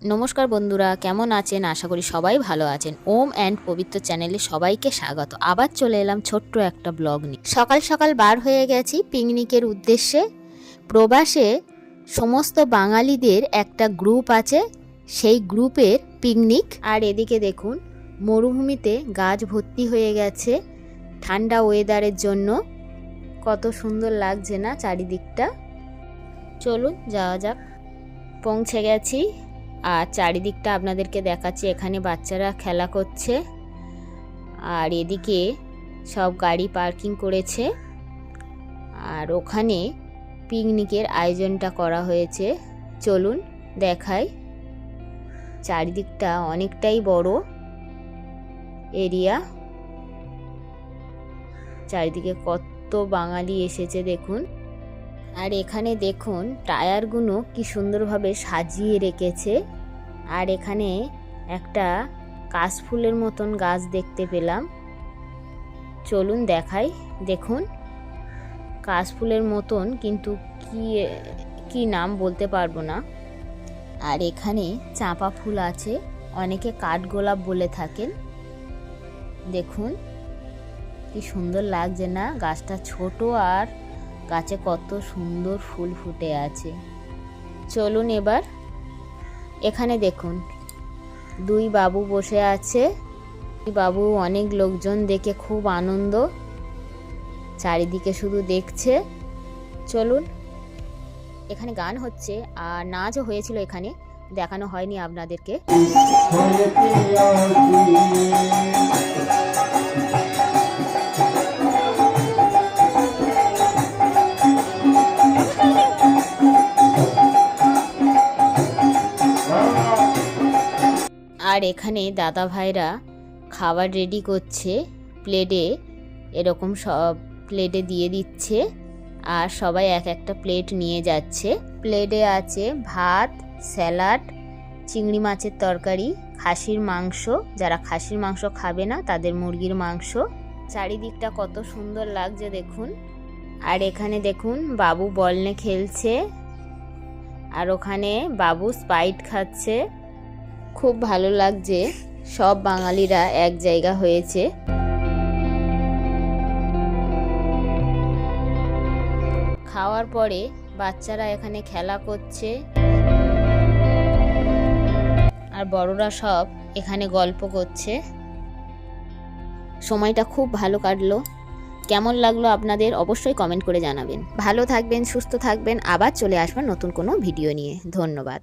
নমস্কার বন্ধুরা, কেমন আছেন? আশা করি সবাই ভালো আছেন। ওম অ্যান্ড পবিত্র চ্যানেলে সবাইকে স্বাগত। আবার চলে এলাম ছোট্ট একটা ব্লগ নিয়ে। সকাল সকাল বার হয়ে গেছি পিকনিকের উদ্দেশ্যে। প্রবাসে সমস্ত বাঙালিদের একটা গ্রুপ আছে, সেই গ্রুপের পিকনিক। আর এদিকে দেখুন মরুভূমিতে গাছ ভর্তি হয়ে গেছে ঠান্ডা ওয়েদারের জন্য। কত সুন্দর লাগছে না চারিদিকটা। চলুন যাওয়া যাক। পৌঁছে গেছি আর চারিদিকটা আপনাদেরকে দেখাচ্ছি। এখানে বাচ্চারা খেলা করছে আর এদিকে সব গাড়ি পার্কিং করেছে আর ওখানে পিকনিকের আয়োজনটা করা হয়েছে। চলুন দেখাই। চারিদিকটা অনেকটাই বড় এরিয়া। চারিদিকে কত বাঙালি এসেছে দেখুন। আর এখানে দেখুন টায়ারগুলো কি সুন্দরভাবে সাজিয়ে রেখেছে। আর এখানে একটা কাশফুলের মতন গাছ দেখতে পেলাম। চলুন দেখাই। দেখুন কাশফুলের মতন, কিন্তু কি নাম বলতে পারবো না। আর এখানে চাঁপা ফুল আছে, অনেকে কাঠগোলাপ বলে থাকেন। দেখুন কি সুন্দর লাগছে না? গাছটা ছোট আর গাছে কত সুন্দর ফুল ফুটে আছে। চলুন এবার এখানে দেখুন দুই বাবু বসে আছে। বাবু অনেক লোকজন দেখে খুব আনন্দ, চারিদিকে শুধু দেখছে। চলুন, এখানে গান হচ্ছে আর নাচও হয়েছিল, এখানে দেখানো হয়নি আপনাদেরকে। আর এখানে দাদা ভাইরা খাবার রেডি করছে, প্লেটে এরকম সব প্লেটে দিয়ে দিচ্ছে আর সবাই এক একটা প্লেট নিয়ে যাচ্ছে। প্লেটে আছে ভাত, স্যালাড, চিংড়ি মাছের তরকারি, খাসির মাংস, যারা খাসির মাংস খাবে না তাদের মুরগির মাংস। চারিদিকটা কত সুন্দর লাগছে দেখুন। আর এখানে দেখুন বাবু বল নিয়ে খেলছে আর ওখানে বাবু স্প্রাইট খাচ্ছে। খুব ভালো লাগছে, সব বাঙালিরা এক জায়গা হয়েছে। খাওয়ার পরে বাচ্চারা এখানে খেলা করছে আর বড়রা সব এখানে গল্প করছে। সময়টা খুব ভালো কাটলো। কেমন লাগলো আপনাদের অবশ্যই কমেন্ট করে জানাবেন। ভালো থাকবেন, সুস্থ থাকবেন। আবার চলে আসবেন নতুন কোনো ভিডিও নিয়ে। ধন্যবাদ।